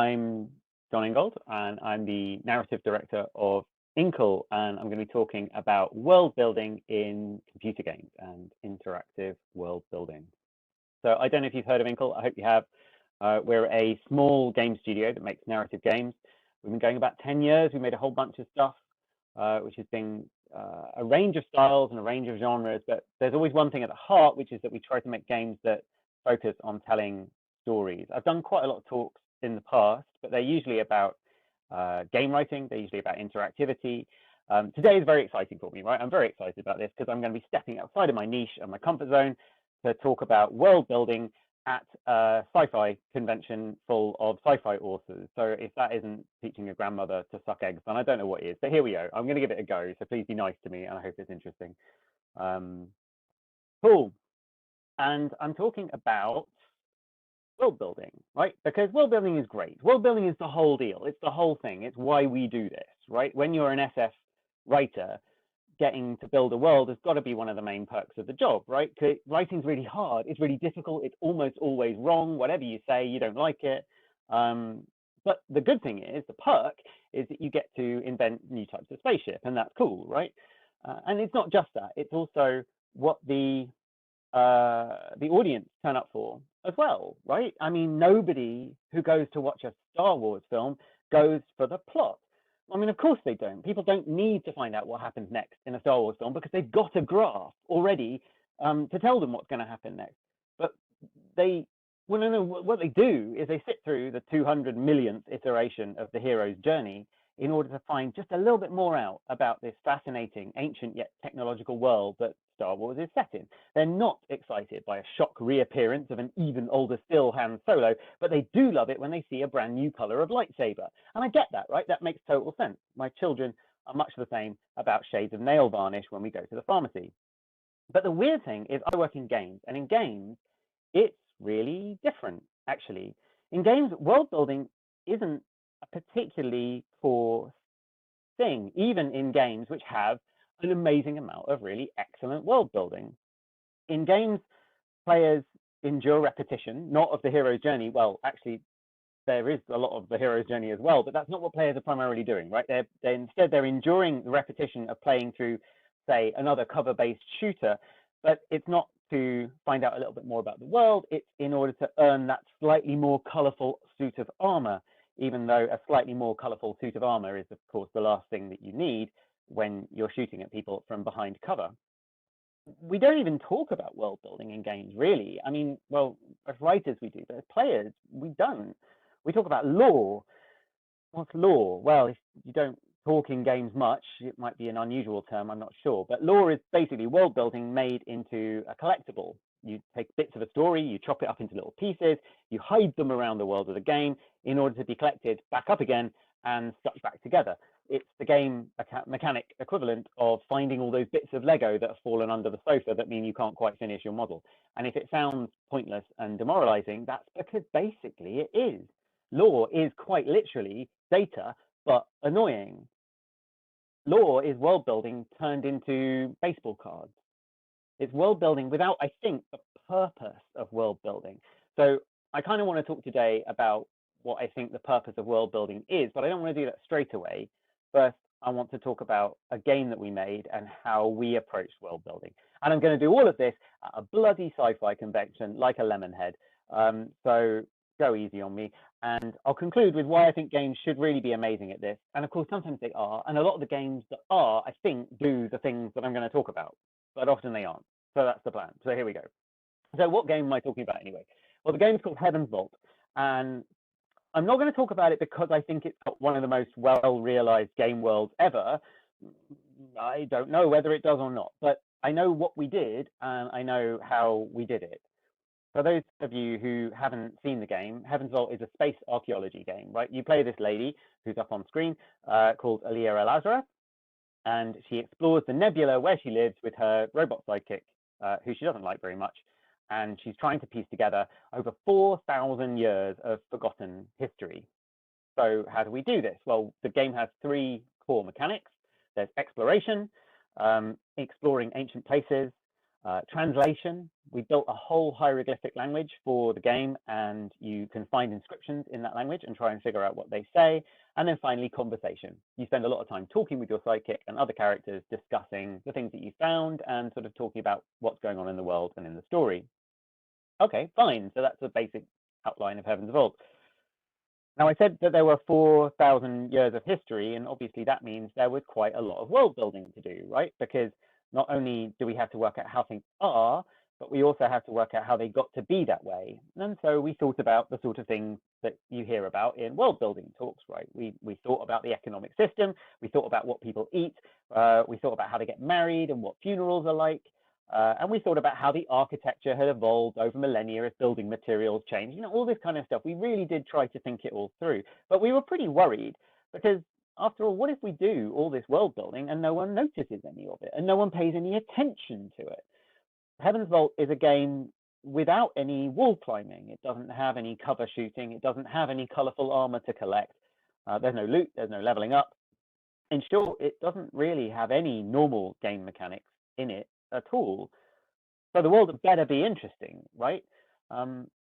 I'm John Ingold, and I'm the narrative director of Inkle, and I'm going to be talking about world building in computer games and interactive world building. So I don't know if you've heard of Inkle. I hope you have. We're a small game studio that makes narrative games. We've been going about 10 years. We made a whole bunch of stuff, which has been a range of styles and a range of genres, but there's always one thing at the heart, which is that we try to make games that focus on telling stories. I've done quite a lot of talks in the past, but they're usually about game writing. They're usually about interactivity. Today is very exciting for me, right? I'm very excited about this because I'm going to be stepping outside of my niche and my comfort zone to talk about world building at a sci-fi convention full of sci-fi authors. So if that isn't teaching your grandmother to suck eggs, then I don't know what is. But here we go. I'm going to give it a go. So please be nice to me, and I hope it's interesting. Cool. And I'm talking about world building, right? Because world building is great. World building is the whole deal. It's the whole thing. It's why we do this, right? When you're an SF writer, getting to build a world has got to be one of the main perks of the job, right? Because writing's really hard. It's really difficult. It's almost always wrong. Whatever you say, you don't like it. But the good thing is, the perk is that you get to invent new types of spaceship, and that's cool, right? And it's not just that. It's also what the audience turn up for as well, right? I mean, nobody who goes to watch a Star Wars film goes for the plot. I mean, of course they don't. People don't need to find out what happens next in a Star Wars film because they've got a graph already to tell them what's going to happen next. But they, well, no, what they do is they sit through the 200 millionth iteration of the hero's journey in order to find just a little bit more out about this fascinating, ancient yet technological world that Star Wars is set in. They're not excited by a shock reappearance of an even older still Han Solo, but they do love it when they see a brand new color of lightsaber. And I get that, right? That makes total sense. My children are much the same about shades of nail varnish when we go to the pharmacy. But the weird thing is I work in games, and in games, it's really different, actually. In games, world building isn't a particularly core thing, even in games which have an amazing amount of really excellent world building. In games, players endure repetition, not of the hero's journey. Well, actually, there is a lot of the hero's journey as well, but that's not what players are primarily doing, right? Instead, they're enduring the repetition of playing through, say, another cover-based shooter, but it's not to find out a little bit more about the world. It's in order to earn that slightly more colorful suit of armor, even though a slightly more colorful suit of armor is, of course, the last thing that you need when you're shooting at people from behind cover. We don't even talk about world building in games, really. I mean, well, as writers we do, but as players, we don't. We talk about lore. What's lore? Well, if you don't talk in games much, it might be an unusual term, I'm not sure. But lore is basically world building made into a collectible. You take bits of a story, you chop it up into little pieces, you hide them around the world of the game in order to be collected back up again and stuck back together. It's the game mechanic equivalent of finding all those bits of Lego that have fallen under the sofa that mean you can't quite finish your model. And if it sounds pointless and demoralizing, that's because basically it is. Lore is quite literally data, but annoying. Lore is world building turned into baseball cards. It's world building without, I think, the purpose of world building. So I kind of want to talk today about what I think the purpose of world building is, but I don't want to do that straight away. First, I want to talk about a game that we made and how we approached world building. And I'm going to do all of this at a bloody sci-fi convention like a lemonhead. So go easy on me. And I'll conclude with why I think games should really be amazing at this. And of course, sometimes they are. And a lot of the games that are, I think, do the things that I'm going to talk about, but often they aren't. So that's the plan. So here we go. So what game am I talking about anyway? Well, the game is called Heaven's Vault. And I'm not going to talk about it because I think it's got one of the most well-realized game worlds ever. I don't know whether it does or not, but I know what we did and I know how we did it. For those of you who haven't seen the game, Heaven's Vault is a space archaeology game, right? You play this lady who's up on screen called Aliyah El-Azra, and she explores the nebula where she lives with her robot sidekick, who she doesn't like very much. And she's trying to piece together over 4,000 years of forgotten history. So how do we do this? Well, the game has three core mechanics. There's exploration, exploring ancient places, Translation, we built a whole hieroglyphic language for the game, and you can find inscriptions in that language and try and figure out what they say. And then finally, conversation. You spend a lot of time talking with your sidekick and other characters, discussing the things that you found and sort of talking about what's going on in the world and in the story. Okay, fine. So that's a basic outline of Heaven's Vault. Now, I said that there were 4,000 years of history, and obviously that means there was quite a lot of world building to do, right? Because not only do we have to work out how things are, but we also have to work out how they got to be that way. And so we thought about the sort of things that you hear about in world building talks, right? We thought about the economic system, we thought about what people eat, we thought about how they get married and what funerals are like. And we thought about how the architecture had evolved over millennia as building materials changed, you know, all this kind of stuff. We really did try to think it all through, but we were pretty worried because after all, what if we do all this world building and no one notices any of it and no one pays any attention to it? Heaven's Vault is a game without any wall climbing. It doesn't have any cover shooting. It doesn't have any colorful armor to collect. There's no loot. There's no leveling up. In short, it doesn't really have any normal game mechanics in it at all. So the world better be interesting, right?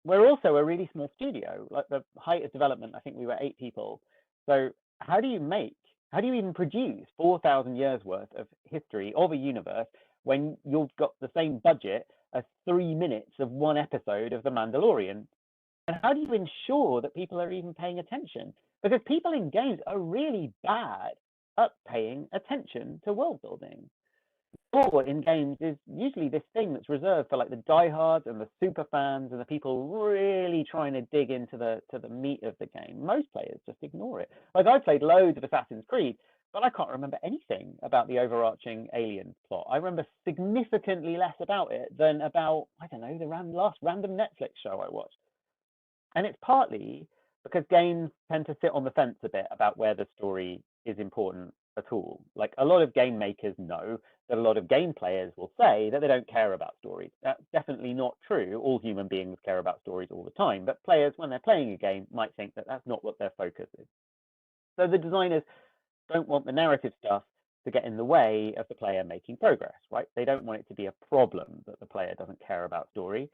We're also a really small studio. Like the height of development, I think we were 8 people. So how do you even produce 4,000 years worth of history of a universe when you've got the same budget as 3 minutes of one episode of The Mandalorian? And how do you ensure that people are even paying attention? Because people in games are really bad at paying attention to world building. Lore in games is usually this thing that's reserved for like the diehards and the super fans and the people really trying to dig into the meat of the game. Most players just ignore it. Like I played loads of Assassin's Creed, but I can't remember anything about the overarching alien plot. I remember significantly less about it than about, I don't know, the last random Netflix show I watched. And it's partly because games tend to sit on the fence a bit about where the story is important at all. Like a lot of game makers know that a lot of game players will say that they don't care about stories. That's definitely not true. All human beings care about stories all the time, but players, when they're playing a game, might think that that's not what their focus is. So the designers don't want the narrative stuff to get in the way of the player making progress, right? They don't want it to be a problem that the player doesn't care about story.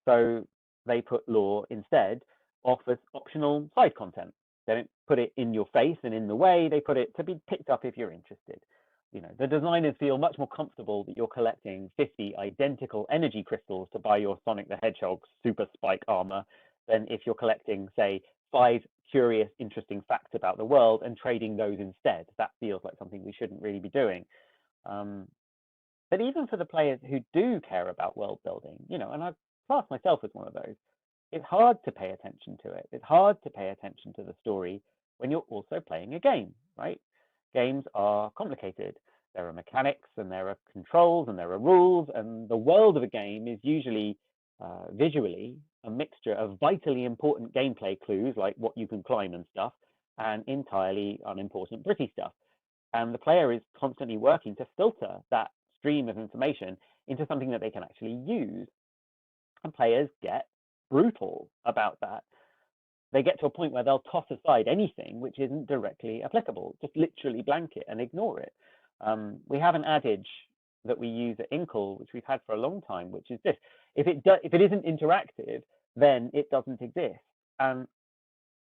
So they put lore instead off as optional side content. They don't put it in your face and in the way. They put it to be picked up if you're interested. You know, the designers feel much more comfortable that you're collecting 50 identical energy crystals to buy your Sonic the Hedgehog super spike armor than if you're collecting, say, 5 curious, interesting facts about the world and trading those instead. That feels like something we shouldn't really be doing. But even for the players who do care about world building, you know, and I class myself as one of those, it's hard to pay attention to it. It's hard to pay attention to the story when you're also playing a game, right? Games are complicated. There are mechanics and there are controls and there are rules, and the world of a game is usually visually a mixture of vitally important gameplay clues like what you can climb and stuff, and entirely unimportant gritty stuff. And the player is constantly working to filter that stream of information into something that they can actually use. And players get brutal about that. They get to a point where they'll toss aside anything which isn't directly applicable, just literally blank it and ignore it. We have an adage that we use at Inkle, which we've had for a long time, which is this: if it isn't interactive, then it doesn't exist. And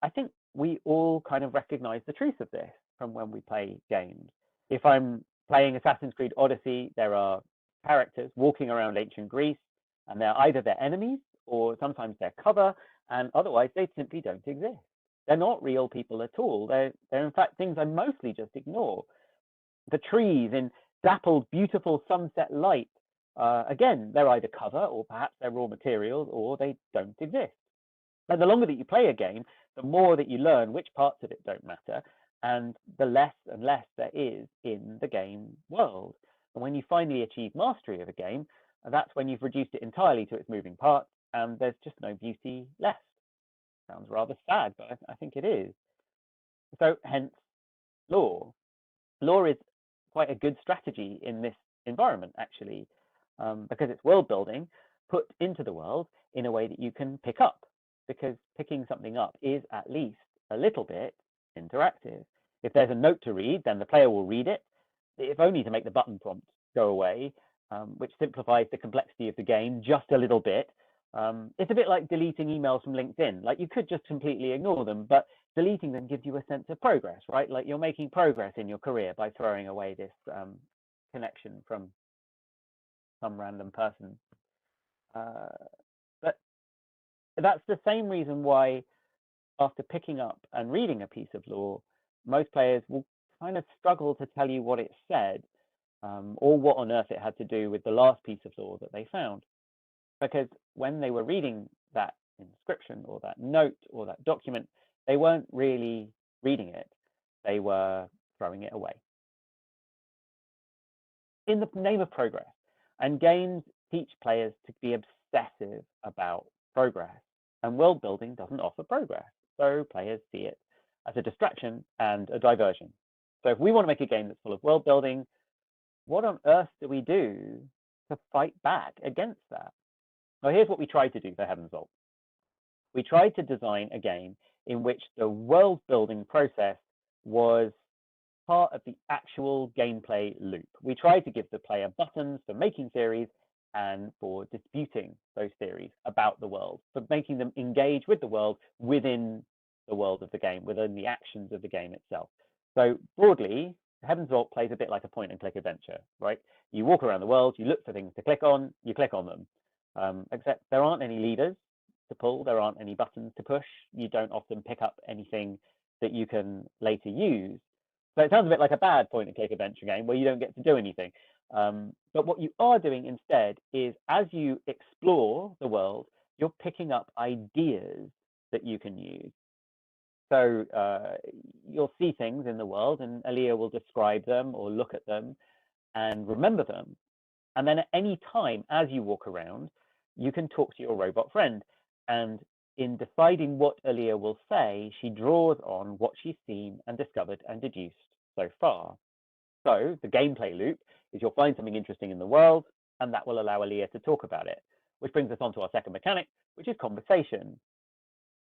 I think we all kind of recognize the truth of this from when we play games. If I'm playing Assassin's Creed Odyssey, there are characters walking around ancient Greece, and they're either their enemies or sometimes they're cover, and otherwise they simply don't exist. They're not real people at all. They're in fact things I mostly just ignore. The trees in dappled, beautiful sunset light, again, they're either cover or perhaps they're raw materials or they don't exist. And the longer that you play a game, the more that you learn which parts of it don't matter, and the less and less there is in the game world. And when you finally achieve mastery of a game, that's when you've reduced it entirely to its moving parts, and there's just no beauty left. Sounds rather sad, but I think it is. So hence lore. Lore is quite a good strategy in this environment, actually, because it's world building put into the world in a way that you can pick up, because picking something up is at least a little bit interactive. If there's a note to read, then the player will read it, if only to make the button prompt go away. which simplifies the complexity of the game just a little bit. It's a bit like deleting emails from LinkedIn. Like you could just completely ignore them, but deleting them gives you a sense of progress, right? Like you're making progress in your career by throwing away this connection from some random person. But that's the same reason why after picking up and reading a piece of law, most players will kind of struggle to tell you what it said or what on earth it had to do with the last piece of law that they found. Because when they were reading that inscription or that note or that document, they weren't really reading it. They were throwing it away. In the name of progress, and games teach players to be obsessive about progress, and world building doesn't offer progress, so players see it as a distraction and a diversion. So if we want to make a game that's full of world building, what on earth do we do to fight back against that? Well, here's what we tried to do for Heaven's Vault. We tried to design a game in which the world building process was part of the actual gameplay loop. We tried to give the player buttons for making theories and for disputing those theories about the world, for making them engage with the world within the world of the game, within the actions of the game itself. So broadly, Heaven's Vault plays a bit like a point and click adventure, right? You walk around the world, you look for things to click on, you click on them, except there aren't any leaders to pull, there aren't any buttons to push, you don't often pick up anything that you can later use. So it sounds a bit like a bad point and click adventure game where you don't get to do anything. But what you are doing instead is as you explore the world, you're picking up ideas that you can use. So you'll see things in the world and Aaliyah will describe them or look at them and remember them. And then at any time as you walk around, you can talk to your robot friend. And in deciding what Aaliyah will say, she draws on what she's seen and discovered and deduced so far. So the gameplay loop is you'll find something interesting in the world, and that will allow Aaliyah to talk about it, which brings us on to our second mechanic, which is conversation.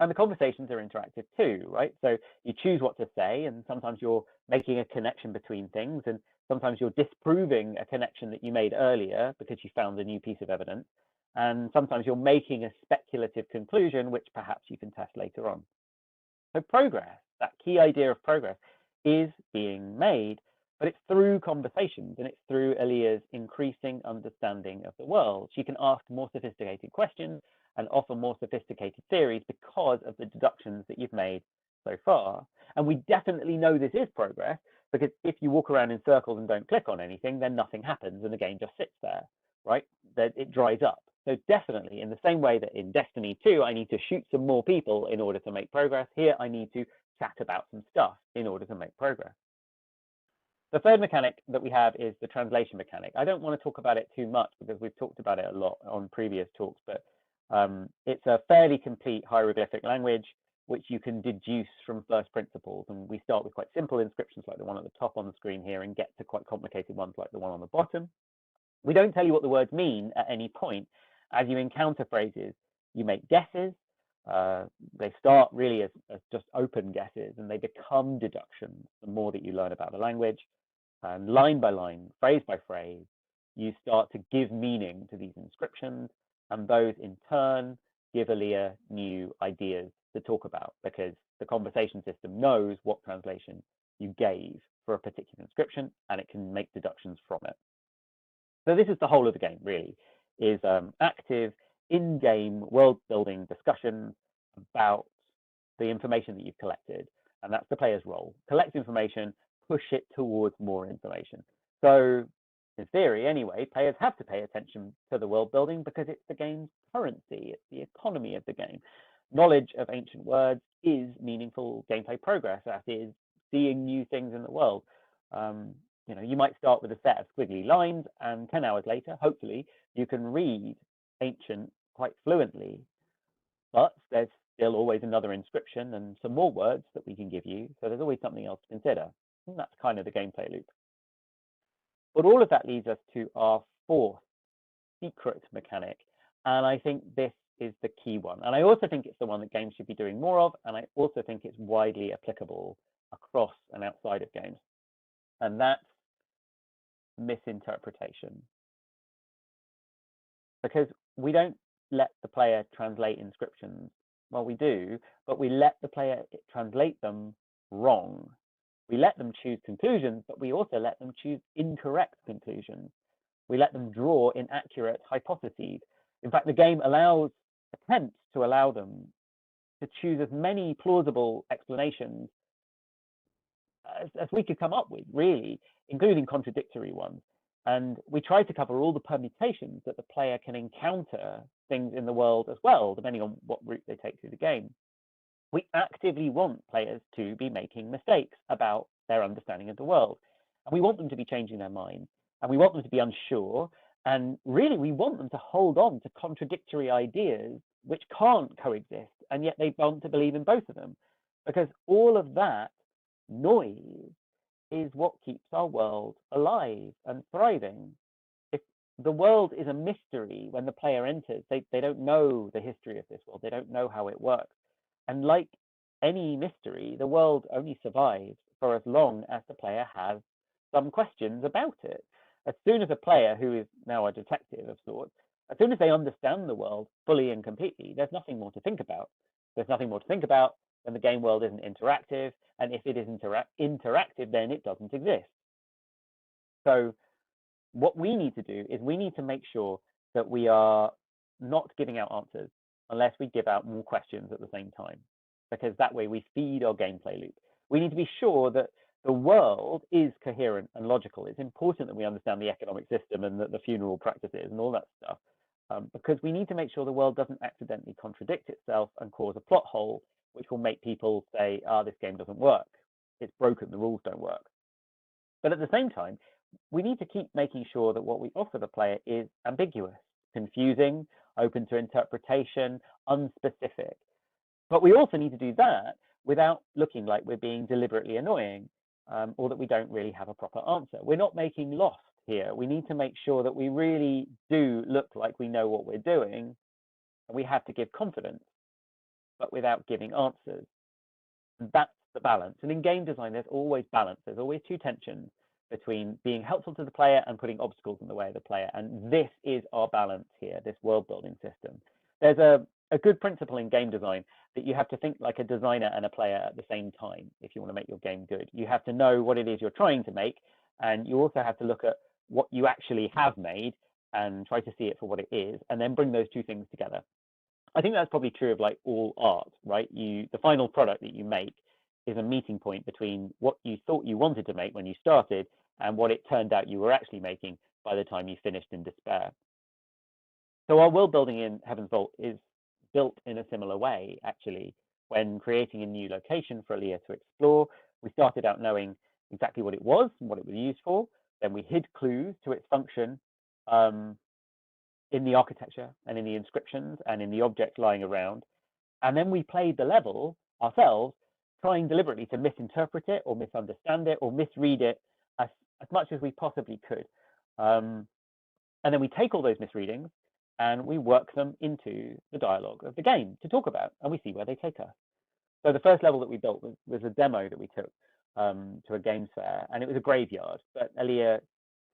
And the conversations are interactive too, right? So you choose what to say, and sometimes you're making a connection between things, and sometimes you're disproving a connection that you made earlier because you found a new piece of evidence. And sometimes you're making a speculative conclusion, which perhaps you can test later on. So progress, that key idea of progress, is being made, but it's through conversations and it's through Aaliyah's increasing understanding of the world. She can ask more sophisticated questions and offer more sophisticated theories because of the deductions that you've made so far. And we definitely know this is progress because if you walk around in circles and don't click on anything, then nothing happens and the game just sits there, right? That it dries up. So definitely in the same way that in Destiny 2, I need to shoot some more people in order to make progress, here I need to chat about some stuff in order to make progress. The third mechanic that we have is the translation mechanic. I don't want to talk about it too much because we've talked about it a lot on previous talks, but it's a fairly complete hieroglyphic language which you can deduce from first principles. And we start with quite simple inscriptions like the one at the top on the screen here and get to quite complicated ones like the one on the bottom. We don't tell you what the words mean at any point. As you encounter phrases, you make guesses. They start really as just open guesses and they become deductions the more that you learn about the language. And line by line, phrase by phrase, you start to give meaning to these inscriptions, and those in turn give Aaliyah new ideas to talk about because the conversation system knows what translation you gave for a particular inscription and it can make deductions from it. So this is the whole of the game, really, is active in-game world-building discussions about the information that you've collected, and that's the player's role. Collect information, push it towards more information. So in theory, anyway, players have to pay attention to the world building because it's the game's currency, it's the economy of the game. Knowledge of ancient words is meaningful gameplay progress, that is seeing new things in the world. You know, you might start with a set of squiggly lines and 10 hours later, hopefully, you can read ancient quite fluently, but there's still always another inscription and some more words that we can give you. So there's always something else to consider. And that's kind of the gameplay loop. But all of that leads us to our fourth secret mechanic. And I think this is the key one. And I also think it's the one that games should be doing more of. And I also think it's widely applicable across and outside of games. And that's misinterpretation. because we don't let the player translate inscriptions. Well, we do, but we let the player translate them wrong. We let them choose conclusions, but we also let them choose incorrect conclusions. We let them draw inaccurate hypotheses. In fact, the game attempts to allow them to choose as many plausible explanations as we could come up with, really, including contradictory ones. And we try to cover all the permutations that the player can encounter things in the world as well, depending on what route they take through the game. We actively want players to be making mistakes about their understanding of the world. And we want them to be changing their minds, and we want them to be unsure. And really, we want them to hold on to contradictory ideas which can't coexist, and yet they want to believe in both of them. Because all of that noise is what keeps our world alive and thriving. If the world is a mystery when the player enters, they don't know the history of this world, they don't know how it works. And like any mystery, the world only survives for as long as the player has some questions about it. As soon as a player, who is now a detective of sorts, as soon as they understand the world fully and completely, there's nothing more to think about. There's nothing more to think about when the game world isn't interactive, and if it is interactive, then it doesn't exist. So what we need to do is we need to make sure that we are not giving out answers unless we give out more questions at the same time, because that way we feed our gameplay loop. We need to be sure that the world is coherent and logical. It's important that we understand the economic system and the funeral practices and all that stuff, because we need to make sure the world doesn't accidentally contradict itself and cause a plot hole, which will make people say, this game doesn't work. It's broken, the rules don't work. But at the same time, we need to keep making sure that what we offer the player is ambiguous, confusing, open to interpretation, unspecific. But we also need to do that without looking like we're being deliberately annoying, or that we don't really have a proper answer. We're not making lost here. We need to make sure that we really do look like we know what we're doing, and we have to give confidence, but without giving answers. And that's the balance. And in game design, there's always balance. There's always two tensions between being helpful to the player and putting obstacles in the way of the player. And this is our balance here, this world building system. There's a good principle in game design that you have to think like a designer and a player at the same time if you want to make your game good. You have to know what it is you're trying to make, and you also have to look at what you actually have made and try to see it for what it is, and then bring those two things together. I think that's probably true of like all art, right? The final product that you make is a meeting point between what you thought you wanted to make when you started and what it turned out you were actually making by the time you finished in despair. So our world building in Heaven's Vault is built in a similar way, actually. When creating a new location for Aaliyah to explore, we started out knowing exactly what it was and what it was used for. Then we hid clues to its function in the architecture and in the inscriptions and in the objects lying around. And then we played the level ourselves, trying deliberately to misinterpret it or misunderstand it or misread it as much as we possibly could. And then we take all those misreadings and we work them into the dialogue of the game to talk about, and we see where they take us. So the first level that we built was a demo that we took to a games fair, and it was a graveyard, but Aaliyah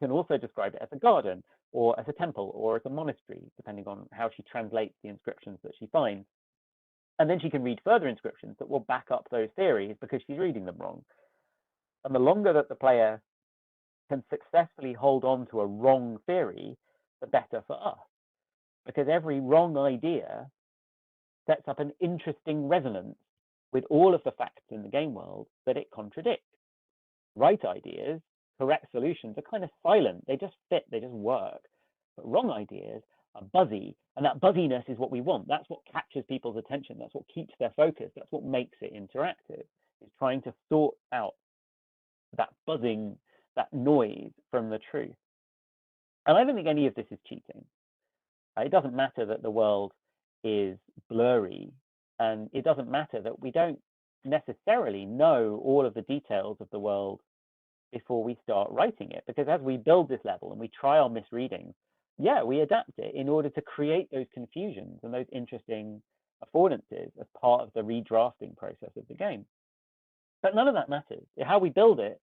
can also describe it as a garden or as a temple or as a monastery, depending on how she translates the inscriptions that she finds. And then she can read further inscriptions that will back up those theories because she's reading them wrong. And the longer that the player can successfully hold on to a wrong theory, the better for us. Because every wrong idea sets up an interesting resonance with all of the facts in the game world that it contradicts. Right ideas, correct solutions are kind of silent. They just fit, they just work. But wrong ideas are buzzy, and that buzziness is what we want. That's what captures people's attention. That's what keeps their focus. That's what makes it interactive. It's trying to sort out that buzzing, that noise from the truth. And I don't think any of this is cheating. It doesn't matter that the world is blurry, and it doesn't matter that we don't necessarily know all of the details of the world before we start writing it, because as we build this level and we try our misreadings, we adapt it in order to create those confusions and those interesting affordances as part of the redrafting process of the game. But none of that matters. How we build it,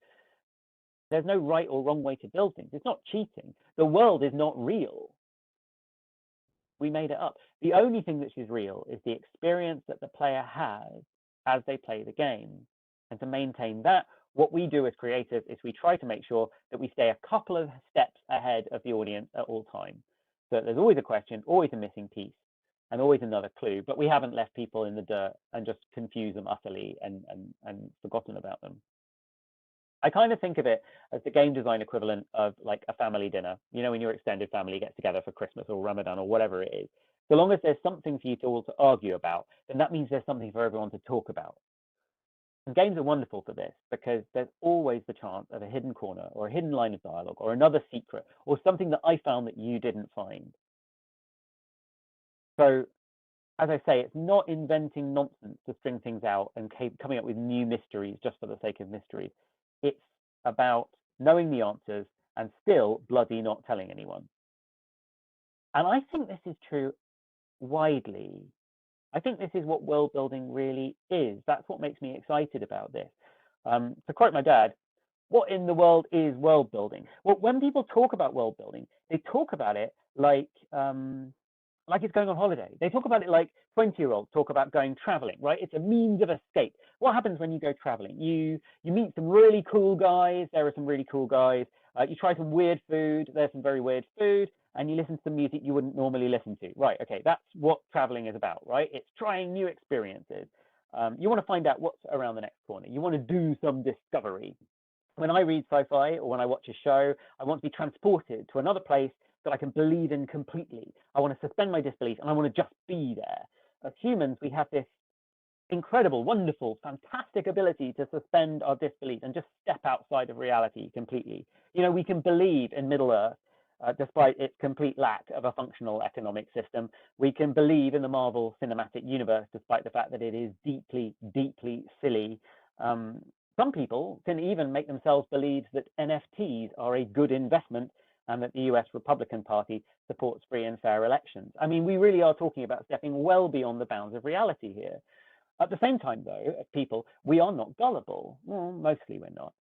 there's no right or wrong way to build things. It's not cheating. The world is not real. We made it up. The only thing that is real is the experience that the player has as they play the game. And to maintain that, what we do as creators is we try to make sure that we stay a couple of steps ahead of the audience at all times. So there's always a question, always a missing piece, and always another clue, but we haven't left people in the dirt and just confused them utterly and forgotten about them. I kind of think of it as the game design equivalent of like a family dinner. You know, when your extended family gets together for Christmas or Ramadan or whatever it is. So long as there's something for you to all to argue about, then that means there's something for everyone to talk about. And games are wonderful for this because there's always the chance of a hidden corner or a hidden line of dialogue or another secret or something that I found that you didn't find. So, as I say, it's not inventing nonsense to string things out and coming up with new mysteries just for the sake of mysteries. It's about knowing the answers and still bloody not telling anyone. And I think this is true widely. I think this is what world building really is. That's what makes me excited about this. To quote my dad, what in the world is world building? Well, when people talk about world building, they talk about it like it's going on holiday. They talk about it like 20-year-olds talk about going traveling, right? It's a means of escape. What happens when you go traveling? You meet some really cool guys. There are some really cool guys. You try some weird food. There's some very weird food. And you listen to some music you wouldn't normally listen to. Right, okay, that's what traveling is about, right? It's trying new experiences. You want to find out what's around the next corner. You want to do some discovery. When I read sci-fi or when I watch a show, I want to be transported to another place that I can believe in completely. I want to suspend my disbelief and I want to just be there. As humans, we have this incredible, wonderful, fantastic ability to suspend our disbelief and just step outside of reality completely. You know, we can believe in Middle Earth despite its complete lack of a functional economic system. We can believe in the Marvel Cinematic Universe despite the fact that it is deeply, deeply silly. Some people can even make themselves believe that NFTs are a good investment and that the US Republican Party supports free and fair elections. I mean, we really are talking about stepping well beyond the bounds of reality here. At the same time, though, as people, we are not gullible. Well, mostly we're not.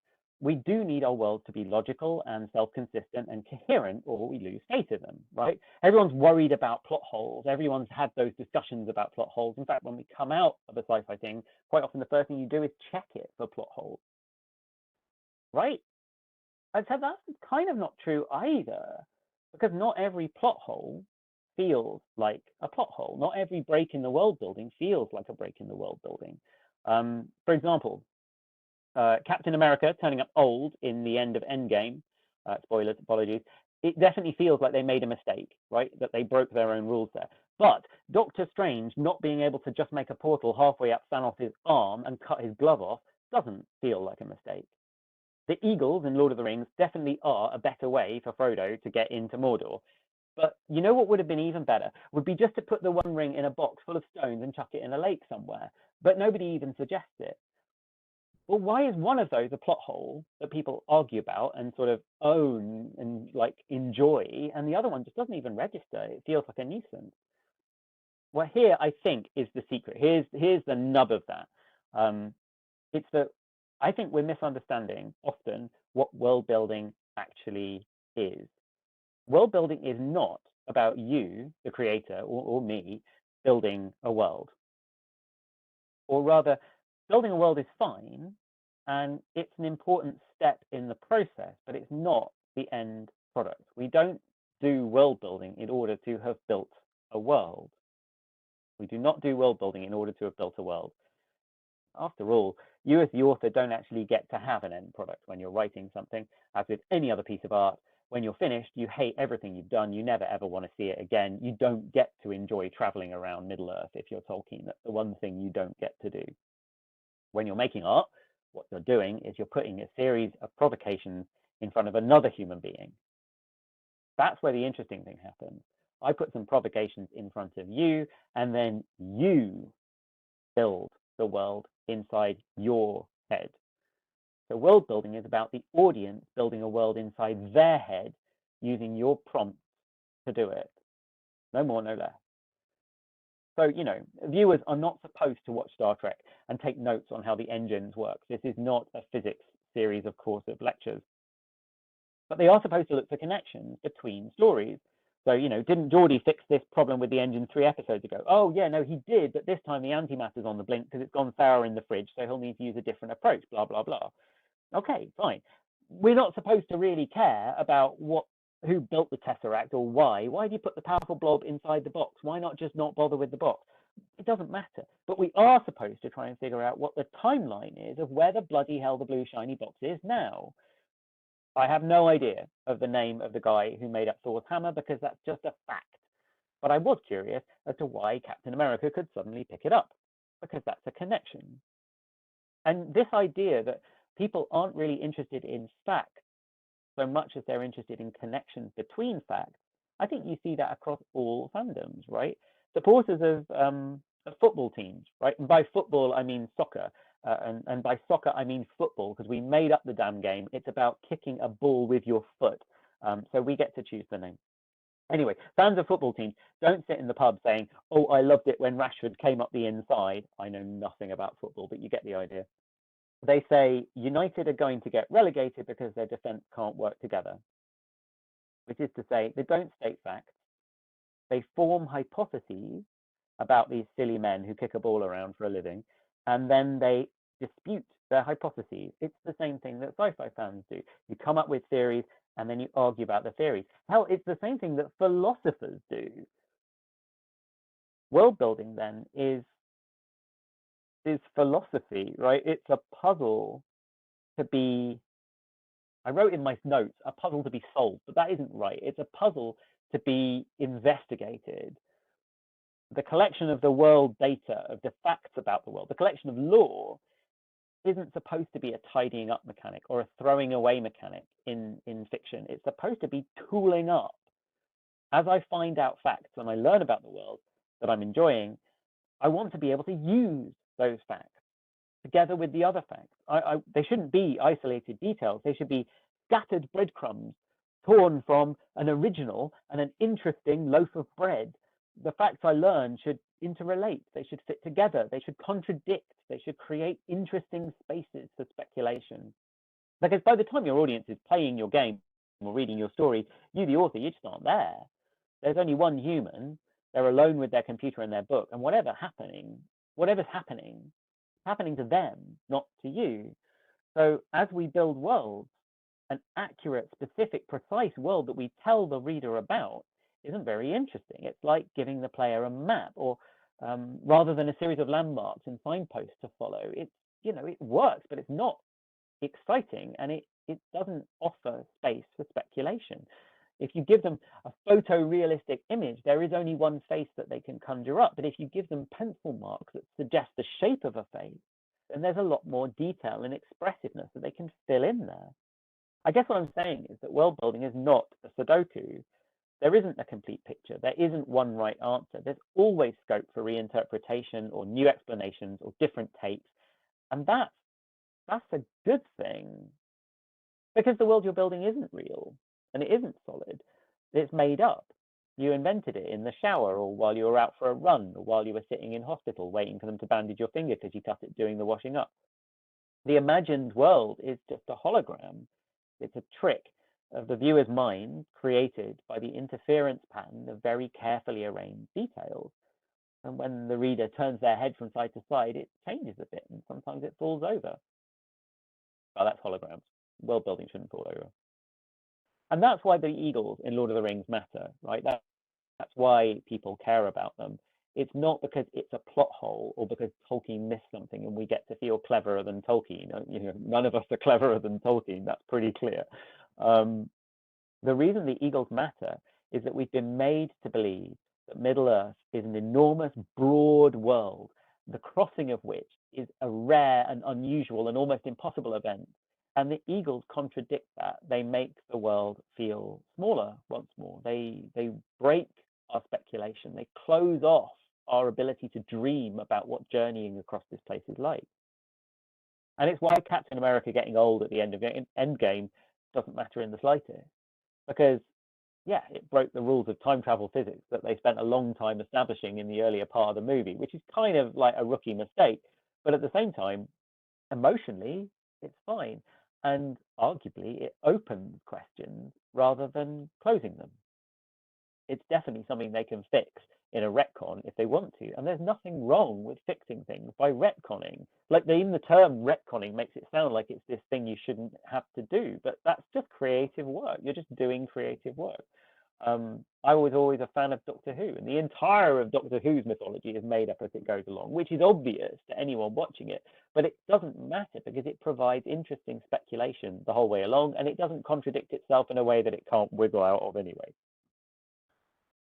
We do need our world to be logical and self-consistent and coherent, or we lose faith in them, right? Everyone's worried about plot holes. Everyone's had those discussions about plot holes. In fact, when we come out of a sci-fi thing, quite often the first thing you do is check it for plot holes, right? I'd say that's kind of not true either, because not every plot hole feels like a plot hole. Not every break in the world building feels like a break in the world building. For example, Captain America turning up old in the end of Endgame, spoilers, apologies, it definitely feels like they made a mistake, right? That they broke their own rules there. But Doctor Strange not being able to just make a portal halfway up Thanos' arm and cut his glove off doesn't feel like a mistake. The Eagles in Lord of the Rings definitely are a better way for Frodo to get into Mordor. But you know what would have been even better? Would be just to put the One Ring in a box full of stones and chuck it in a lake somewhere. But nobody even suggests it. Well, why is one of those a plot hole that people argue about and sort of own and like enjoy, and the other one just doesn't even register? It feels like a nuisance. Well, here I think is the secret. Here's the nub of that. It's that I think we're misunderstanding often what world building actually is. World building is not about you, the creator, or me, building a world. Or rather, building a world is fine, and it's an important step in the process, but it's not the end product. We don't do world building in order to have built a world. We do not do world building in order to have built a world. After all, you as the author don't actually get to have an end product when you're writing something. As with any other piece of art, when you're finished, you hate everything you've done. You never ever want to see it again. You don't get to enjoy traveling around Middle Earth if you're Tolkien. That's the one thing you don't get to do. When you're making art, what you're doing is you're putting a series of provocations in front of another human being. That's where the interesting thing happens. I put some provocations in front of you, and then you build the world inside your head. So world building is about the audience building a world inside their head using your prompts to do it. No more, no less. So, you know, viewers are not supposed to watch Star Trek and take notes on how the engines work. This is not a physics series, of course, of lectures. But they are supposed to look for connections between stories. So, didn't Geordie fix this problem with the engine 3 episodes ago? Oh, yeah, no, he did, but this time the antimatter's on the blink because it's gone sour in the fridge, so he'll need to use a different approach, blah, blah, blah. Okay, fine. We're not supposed to really care about who built the Tesseract or why. Why do you put the powerful blob inside the box? Why not just not bother with the box? It doesn't matter. But we are supposed to try and figure out what the timeline is of where the bloody hell the blue shiny box is now. I have no idea of the name of the guy who made up Thor's hammer because that's just a fact. But I was curious as to why Captain America could suddenly pick it up, because that's a connection. And this idea that people aren't really interested in facts so much as they're interested in connections between facts, I think you see that across all fandoms, right? Supporters of football teams, right? And by football, I mean soccer. And by soccer, I mean football, because we made up the damn game. It's about kicking a ball with your foot. So we get to choose the name. Anyway, fans of football teams don't sit in the pub saying, oh, I loved it when Rashford came up the inside. I know nothing about football, but you get the idea. They say United are going to get relegated because their defence can't work together, which is to say they don't state facts. They form hypotheses about these silly men who kick a ball around for a living, and then they dispute their hypotheses. It's the same thing that sci-fi fans do. You come up with theories, and then you argue about the theories. Hell, it's the same thing that philosophers do. World building, then, is philosophy, right? It's a puzzle to be, I wrote in my notes, a puzzle to be solved, but that isn't right. It's a puzzle to be investigated. The collection of the world data, of the facts about the world, the collection of lore, isn't supposed to be a tidying up mechanic or a throwing away mechanic in fiction. It's supposed to be tooling up. As I find out facts and I learn about the world that I'm enjoying, I want to be able to use those facts together with the other facts. They shouldn't be isolated details. They should be scattered breadcrumbs torn from an original and an interesting loaf of bread. The facts I learn should interrelate. They should fit together. They should contradict. They should create interesting spaces for speculation. Because by the time your audience is playing your game or reading your story, you, the author, you just aren't there. There's only one human. They're alone with their computer and their book, and whatever's happening to them, not to you. So as we build worlds, an accurate, specific, precise world that we tell the reader about isn't very interesting. It's like giving the player a map, or rather than a series of landmarks and signposts to follow. It works, but it's not exciting, and it doesn't offer space for speculation. If you give them a photorealistic image, there is only one face that they can conjure up. But if you give them pencil marks that suggest the shape of a face, then there's a lot more detail and expressiveness that they can fill in there. I guess what I'm saying is that world building is not a Sudoku. There isn't a complete picture. There isn't one right answer. There's always scope for reinterpretation or new explanations or different takes. And that's a good thing, because the world you're building isn't real and it isn't solid. It's made up. You invented it in the shower, or while you were out for a run, or while you were sitting in hospital waiting for them to bandage your finger because you cut it doing the washing up. The imagined world is just a hologram. It's a trick of the viewer's mind created by the interference pattern of very carefully arranged details. And when the reader turns their head from side to side, it changes a bit, and sometimes it falls over. Well, that's holograms. World building shouldn't fall over. And that's why the eagles in Lord of the Rings matter, right? That's why people care about them. It's not because it's a plot hole or because Tolkien missed something and we get to feel cleverer than Tolkien. None of us are cleverer than Tolkien. That's pretty clear. The reason the eagles matter is that we've been made to believe that Middle-earth is an enormous, broad world, the crossing of which is a rare and unusual and almost impossible event. And the eagles contradict that. They make the world feel smaller once more. They break our speculation. They close off our ability to dream about what journeying across this place is like. And it's why Captain America getting old at the end of Endgame doesn't matter in the slightest. Because, yeah, it broke the rules of time travel physics that they spent a long time establishing in the earlier part of the movie, which is kind of like a rookie mistake. But at the same time, emotionally, it's fine. And arguably, it opens questions rather than closing them. it's definitely something they can fix in a retcon if they want to. And there's nothing wrong with fixing things by retconning. Like even the term retconning makes it sound like it's this thing you shouldn't have to do, but that's just creative work. You're just doing creative work. I was always a fan of Doctor Who, and the entire of Doctor Who's mythology is made up as it goes along, which is obvious to anyone watching it, but it doesn't matter because it provides interesting speculation the whole way along, and it doesn't contradict itself in a way that it can't wiggle out of anyway.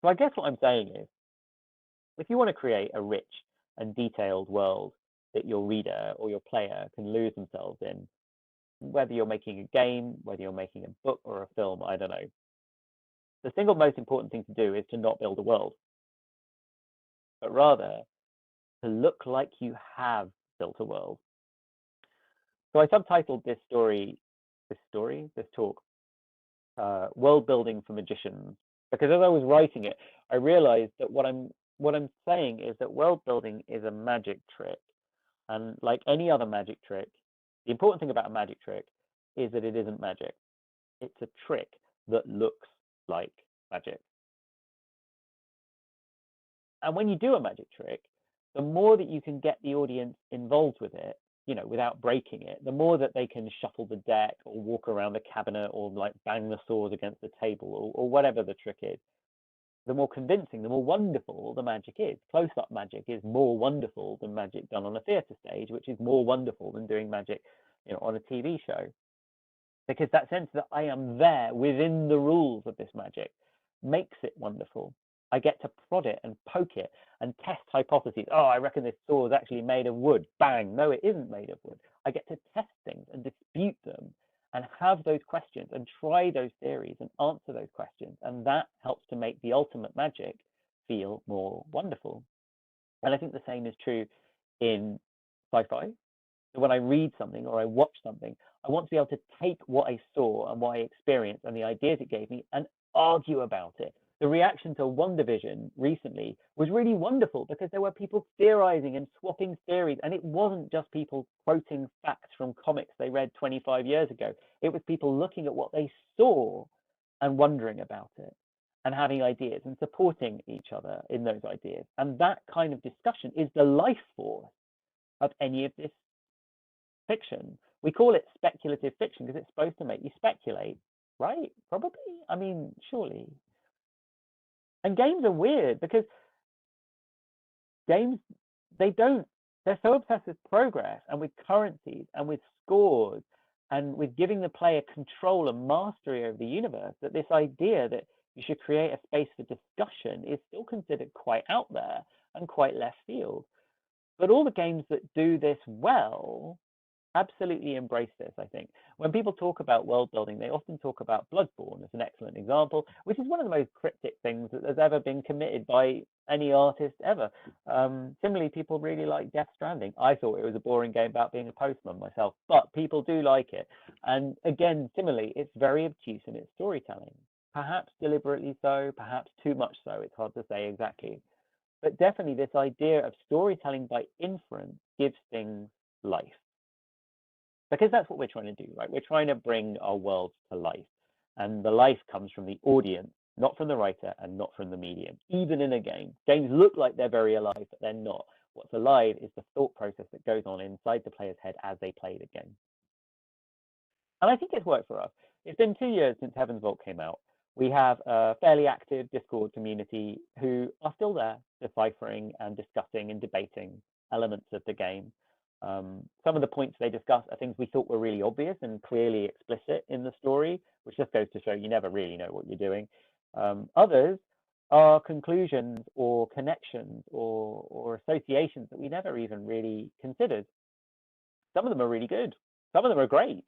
So I guess what I'm saying is, if you want to create a rich and detailed world that your reader or your player can lose themselves in, whether you're making a game, whether you're making a book or a film, I don't know, the single most important thing to do is to not build a world, but rather to look like you have built a world. So I subtitled this talk, world building for magicians, because as I was writing it, I realized that what I'm saying is that world building is a magic trick, and like any other magic trick, the important thing about a magic trick is that it isn't magic. It's a trick that looks like magic. And when you do a magic trick, the more that you can get the audience involved with it, without breaking it, the more that they can shuffle the deck or walk around the cabinet or like bang the swords against the table or whatever the trick is, the more convincing, the more wonderful the magic is. Close-up magic is more wonderful than magic done on a theatre stage, which is more wonderful than doing magic, on a TV show. Because that sense that I am there within the rules of this magic makes it wonderful. I get to prod it and poke it and test hypotheses. Oh, I reckon this sword is actually made of wood. Bang, no, it isn't made of wood. I get to test things and dispute them and have those questions and try those theories and answer those questions. And that helps to make the ultimate magic feel more wonderful. And I think the same is true in sci-fi. So when I read something or I watch something, I want to be able to take what I saw and what I experienced and the ideas it gave me and argue about it. The reaction to WandaVision recently was really wonderful because there were people theorizing and swapping theories, and it wasn't just people quoting facts from comics they read 25 years ago. It was people looking at what they saw and wondering about it and having ideas and supporting each other in those ideas. And that kind of discussion is the life force of any of this fiction. We call it speculative fiction because it's supposed to make you speculate, right? Probably. I mean, surely. And games are weird because games, they're so obsessed with progress and with currencies and with scores and with giving the player control and mastery over the universe that this idea that you should create a space for discussion is still considered quite out there and quite left field. But all the games that do this well absolutely embrace this, I think. When people talk about world building, they often talk about Bloodborne as an excellent example, which is one of the most cryptic things that has ever been committed by any artist ever. Similarly, people really like Death Stranding. I thought it was a boring game about being a postman myself, but people do like it. And again, similarly, it's very obtuse in its storytelling. Perhaps deliberately so, perhaps too much so. It's hard to say exactly. But definitely this idea of storytelling by inference gives things life. Because that's what we're trying to do, right? We're trying to bring our worlds to life. And the life comes from the audience, not from the writer and not from the medium. Even in a game, games look like they're very alive, but they're not. What's alive is the thought process that goes on inside the player's head as they play the game. And I think it's worked for us. It's been 2 years since Heaven's Vault came out. We have a fairly active Discord community who are still there, deciphering and discussing and debating elements of the game. Some of the points they discuss are things we thought were really obvious and clearly explicit in the story, which just goes to show you never really know what you're doing. Others are conclusions or connections or associations that we never even really considered. Some of them are really good. Some of them are great.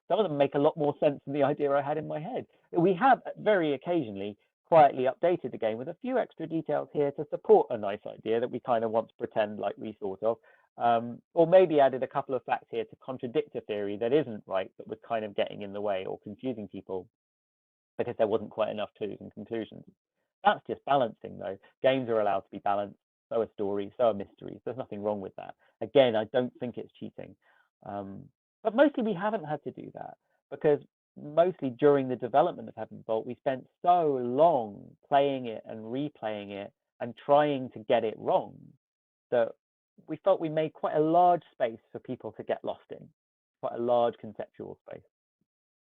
Some of them make a lot more sense than the idea I had in my head. We have very occasionally quietly updated the game with a few extra details here to support a nice idea that we kind of want to pretend like we thought of. Or maybe added a couple of facts here to contradict a theory that isn't right, but was kind of getting in the way or confusing people because there wasn't quite enough clues and conclusions. That's just balancing, though. Games are allowed to be balanced, so are stories, so are mysteries. There's nothing wrong with that. Again, I don't think it's cheating. But mostly we haven't had to do that because mostly during the development of Heaven's Vault, we spent so long playing it and replaying it and trying to get it wrong that we felt we made quite a large space for people to get lost in, quite a large conceptual space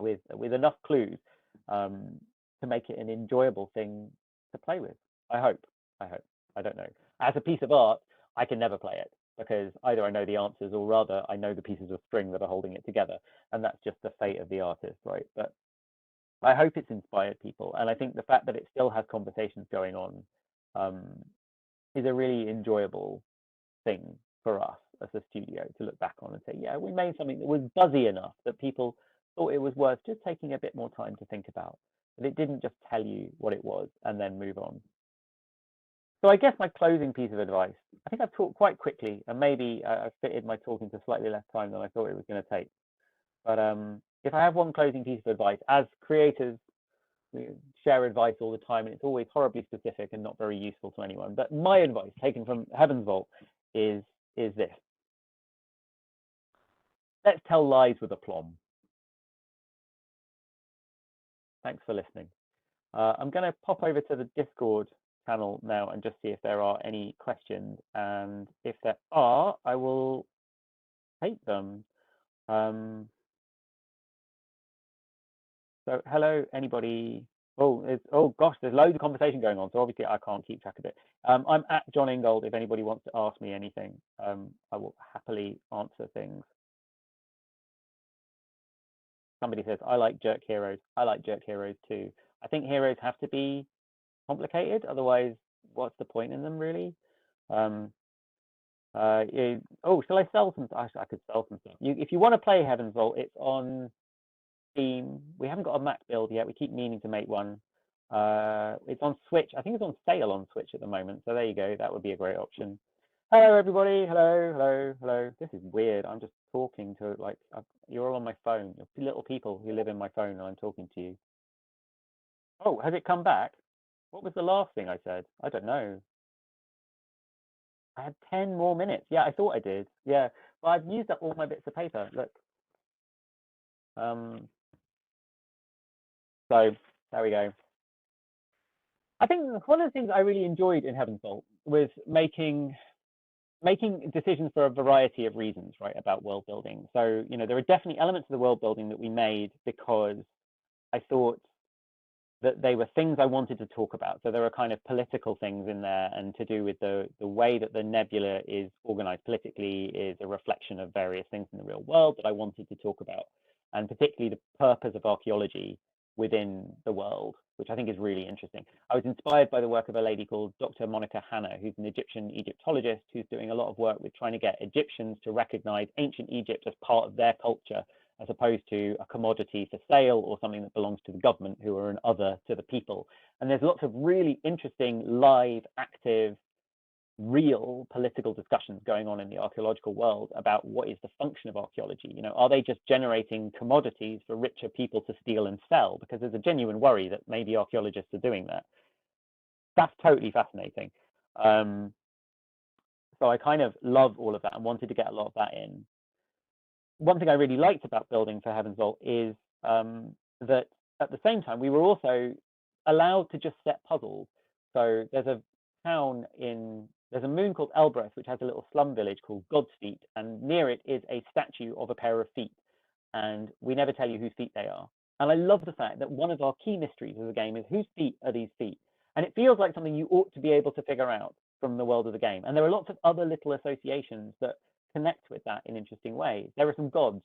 with enough clues to make it an enjoyable thing to play with. I hope. I don't know. As a piece of art, I can never play it because either I know the answers or rather I know the pieces of string that are holding it together, and that's just the fate of the artist, right? But I hope it's inspired people, and I think the fact that it still has conversations going on is a really enjoyable thing for us as a studio to look back on and say, yeah, we made something that was buzzy enough that people thought it was worth just taking a bit more time to think about, that it didn't just tell you what it was and then move on. So I guess my closing piece of advice, I think I've talked quite quickly, and maybe I've fitted my talk into slightly less time than I thought it was going to take. But if I have one closing piece of advice, as creators, we share advice all the time, and it's always horribly specific and not very useful to anyone. But my advice, taken from Heaven's Vault, is this: let's tell lies with aplomb. Thanks for listening. I'm going to pop over to the Discord channel now and just see if there are any questions, and if there are, I will take them. So hello, anybody? Oh gosh, there's loads of conversation going on, so obviously I can't keep track of it. I'm at John Ingold. If anybody wants to ask me anything, I will happily answer things. Somebody says, I like jerk heroes. I like jerk heroes too. I think heroes have to be complicated, otherwise what's the point in them, really? Oh, shall I sell some? I could sell some stuff. If you want to play Heaven's Vault, it's on Steam. We haven't got a Mac build yet. We keep meaning to make one. It's on Switch. I think it's on sale on Switch at the moment. So there you go. That would be a great option. Hello, everybody. Hello. This is weird. I'm just talking to, like, you're all on my phone. You're little people who live in my phone, and I'm talking to you. Oh, has it come back? What was the last thing I said? I don't know. I had 10 more minutes. Yeah, I thought I did. Yeah, but I've used up all my bits of paper. Look. So there we go. I think one of the things I really enjoyed in Heaven's Vault was making decisions for a variety of reasons, right, about world building. So, there are definitely elements of the world building that we made because I thought that they were things I wanted to talk about. So there are kind of political things in there, and to do with the way that the nebula is organized politically is a reflection of various things in the real world that I wanted to talk about, and particularly the purpose of archaeology within the world, which I think is really interesting. I was inspired by the work of a lady called Dr. Monica Hanna, who's an Egyptian Egyptologist who's doing a lot of work with trying to get Egyptians to recognize ancient Egypt as part of their culture, as opposed to a commodity for sale or something that belongs to the government, who are an other to the people. And there's lots of really interesting, live, active, real political discussions going on in the archaeological world about what is the function of archaeology. Are they just generating commodities for richer people to steal and sell? Because there's a genuine worry that maybe archaeologists are doing that. That's totally fascinating. So I kind of love all of that and wanted to get a lot of that in. One thing I really liked about building for Heaven's Vault is that at the same time, we were also allowed to just set puzzles. So there's a moon called Elbreth, which has a little slum village called God's Feet, and near it is a statue of a pair of feet. And we never tell you whose feet they are. And I love the fact that one of our key mysteries of the game is whose feet are these feet? And it feels like something you ought to be able to figure out from the world of the game. And there are lots of other little associations that connect with that in interesting ways. There are some gods,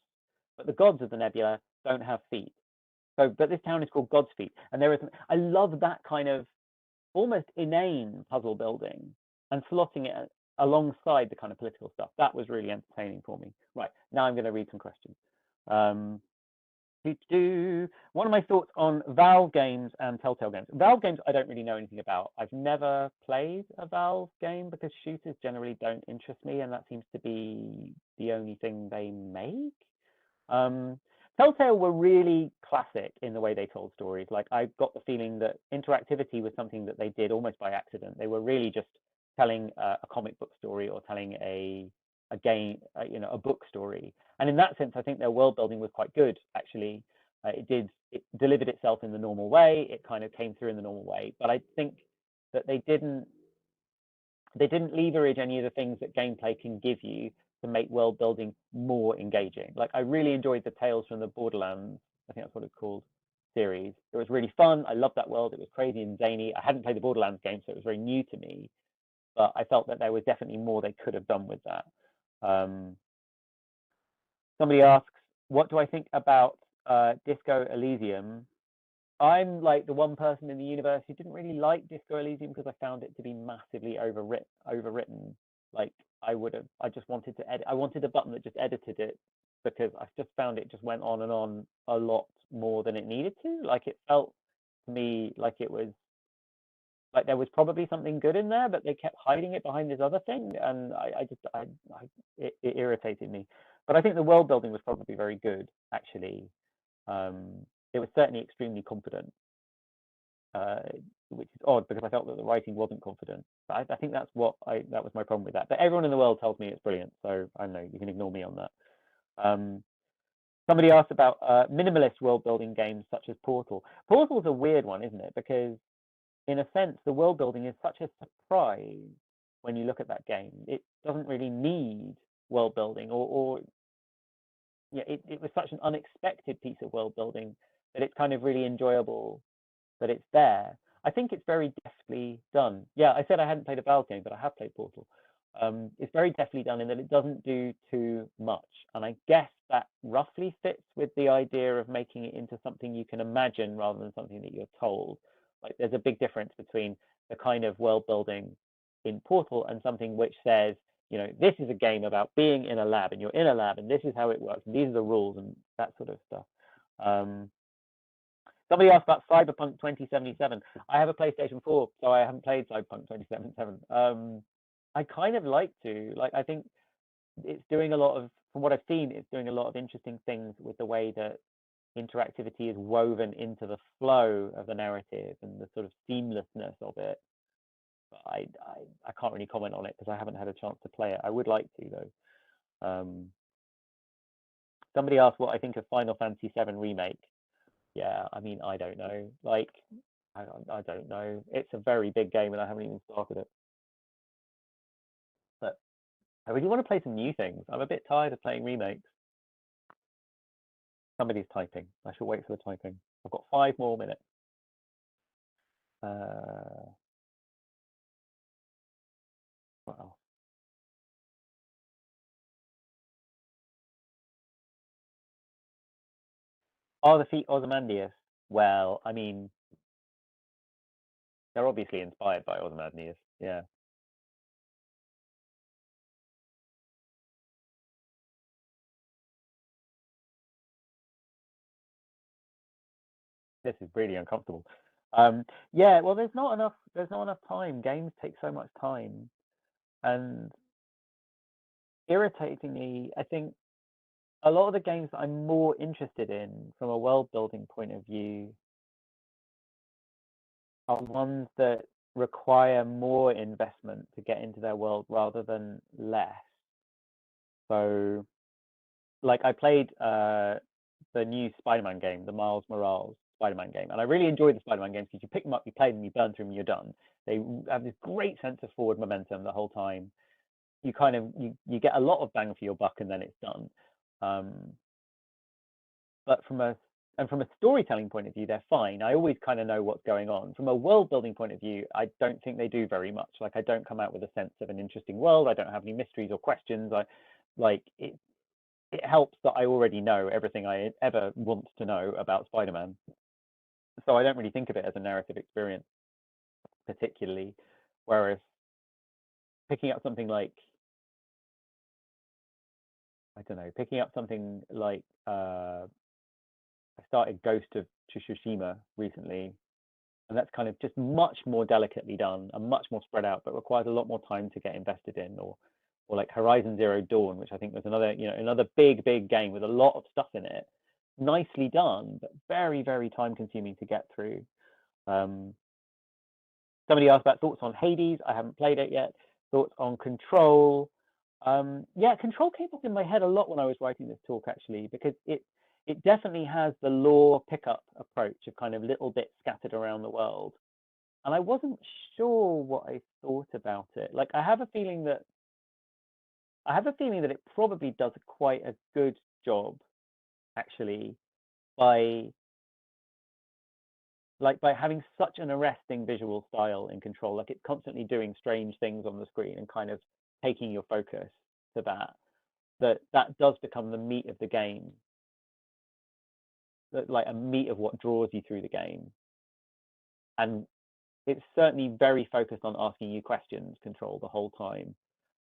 but the gods of the nebula don't have feet. But this town is called God's Feet, and I love that kind of almost inane puzzle building and slotting it alongside the kind of political stuff. That was really entertaining for me. Right, now I'm going to read some questions. One of my thoughts on Valve games and Telltale games. Valve games I don't really know anything about. I've never played a Valve game because shooters generally don't interest me, and that seems to be the only thing they make. Telltale were really classic in the way they told stories. Like, I got the feeling that interactivity was something that they did almost by accident. They were really just telling a comic book story or telling a game, a book story. And in that sense, I think their world building was quite good, actually. It delivered itself in the normal way. It kind of came through in the normal way. But I think that they didn't leverage any of the things that gameplay can give you to make world building more engaging. Like, I really enjoyed the Tales from the Borderlands, I think that's what it's called, series. It was really fun. I loved that world. It was crazy and zany. I hadn't played the Borderlands game, so it was very new to me. But I felt that there was definitely more they could have done with that. Somebody asks, what do I think about Disco Elysium? I'm like the one person in the universe who didn't really like Disco Elysium because I found it to be massively overwritten. Like, I just wanted to edit. I wanted a button that just edited it because I just found it just went on and on a lot more than it needed to. Like, it felt to me like it was like there was probably something good in there, but they kept hiding it behind this other thing, and it irritated me. But I think the world building was probably very good, actually. It was certainly extremely confident, which is odd because I felt that the writing wasn't confident. But I think that was my problem with that. But everyone in the world tells me it's brilliant, so I don't know, you can ignore me on that. Somebody asked about minimalist world building games such as Portal. Portal's a weird one, isn't it? Because in a sense, the world building is such a surprise when you look at that game. It doesn't really need world building, or yeah, it was such an unexpected piece of world building that it's kind of really enjoyable that it's there. I think it's very deftly done. Yeah, I said I hadn't played a Valve game, but I have played Portal. It's very deftly done in that it doesn't do too much. And I guess that roughly fits with the idea of making it into something you can imagine rather than something that you're told. Like, there's a big difference between the kind of world building in Portal and something which says, you know, this is a game about being in a lab, and you're in a lab, and this is how it works, and these are the rules, and that sort of stuff. Somebody asked about Cyberpunk 2077. I have a PlayStation 4, so I haven't played Cyberpunk 2077. I kind of like to. Like, I think it's doing a lot of, from what I've seen, it's doing a lot of interesting things with the way that interactivity is woven into the flow of the narrative and the sort of seamlessness of it. But I can't really comment on it because I haven't had a chance to play it. I would like to, though. Somebody asked what I think of Final Fantasy VII Remake. Yeah, I mean, I don't know. Like, I don't know. It's a very big game, and I haven't even started it. But I really want to play some new things. I'm a bit tired of playing remakes. Somebody's typing. I shall wait for the typing. I've got 5 more minutes. What else? Are the feet Ozymandias? Well, I mean, they're obviously inspired by Ozymandias. Yeah. This is really uncomfortable. Yeah, well, there's not enough time. Games take so much time, and irritatingly, I think a lot of the games that I'm more interested in from a world building point of view are ones that require more investment to get into their world rather than less. So, like, I played the new Spider-Man game, the Miles Morales Spider-Man game, and I really enjoyed the Spider-Man games because you pick them up, you play them, you burn through them, you're done. They have this great sense of forward momentum the whole time. You kind of you get a lot of bang for your buck, and then it's done. But from a storytelling point of view, they're fine. I always kind of know what's going on. From a world building point of view, I don't think they do very much. Like, I don't come out with a sense of an interesting world. I don't have any mysteries or questions. It helps that I already know everything I ever want to know about Spider-Man. So I don't really think of it as a narrative experience particularly. Whereas picking up something like, I don't know, I started Ghost of Tsushima recently, and that's kind of just much more delicately done and much more spread out, but requires a lot more time to get invested in. Or like Horizon Zero Dawn, which I think was another big game with a lot of stuff in it, nicely done, but very, very time consuming to get through. Somebody asked about thoughts on Hades. I haven't played it yet. Thoughts on Control. Yeah, Control came up in my head a lot when I was writing this talk, actually, because it definitely has the lore pickup approach of kind of little bits scattered around the world. And I wasn't sure what I thought about it. Like, I have a feeling that it probably does quite a good job, actually, by having such an arresting visual style in Control. Like, it's constantly doing strange things on the screen and kind of taking your focus to that does become the meat of the game, like a meat of what draws you through the game. And it's certainly very focused on asking you questions, Control, the whole time.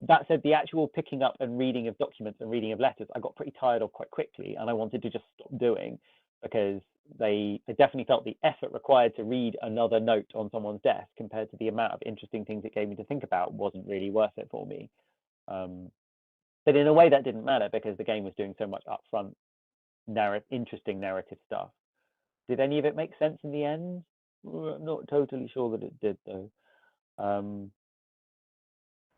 That said, the actual picking up and reading of documents and reading of letters, I got pretty tired of quite quickly, and I wanted to just stop doing, because I definitely felt the effort required to read another note on someone's desk compared to the amount of interesting things it gave me to think about wasn't really worth it for me. But in a way, that didn't matter because the game was doing so much upfront, interesting narrative stuff. Did any of it make sense in the end? Not totally sure that it did, though.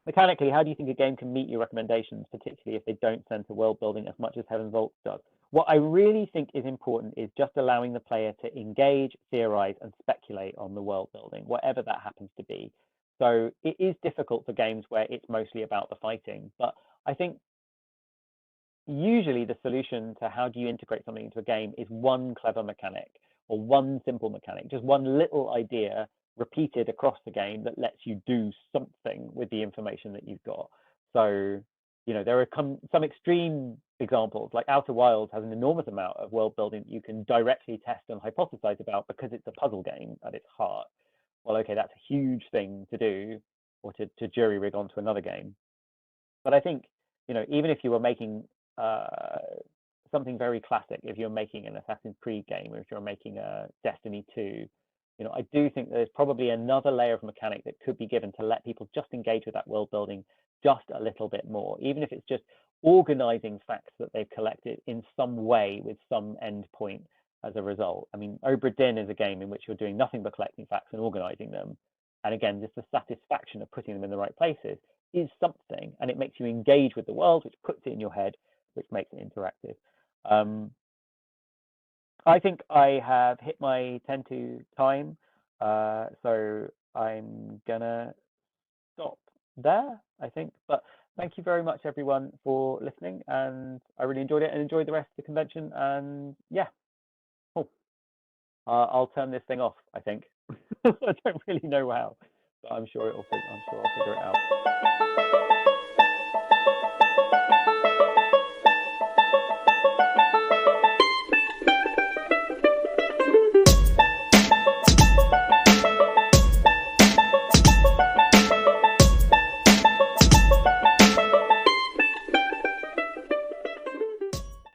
Mechanically, how do you think a game can meet your recommendations, particularly if they don't center world building as much as Heaven's Vault does? What I really think is important is just allowing the player to engage, theorize, and speculate on the world building, whatever that happens to be. So it is difficult for games where it's mostly about the fighting, but I think usually the solution to how do you integrate something into a game is one clever mechanic or one simple mechanic, just one little idea repeated across the game that lets you do something with the information that you've got. So, there are some extreme examples, like Outer Wilds has an enormous amount of world building that you can directly test and hypothesize about because it's a puzzle game at its heart. Well, okay, that's a huge thing to do, or to jury rig onto another game. But I think, even if you were making something very classic, if you're making an Assassin's Creed game, or if you're making a Destiny 2, I do think there's probably another layer of mechanic that could be given to let people just engage with that world building just a little bit more, even if it's just organizing facts that they've collected in some way with some end point as a result. I mean, Obra Dinn is a game in which you're doing nothing but collecting facts and organizing them. And again, just the satisfaction of putting them in the right places is something, and it makes you engage with the world, which puts it in your head, which makes it interactive. I think I have hit my 10-2 time, so I'm gonna stop there, I think. But thank you very much, everyone, for listening, and I really enjoyed it and enjoyed the rest of the convention. And yeah, cool. I'll turn this thing off, I think. I don't really know how, but I'm sure I'll figure it out.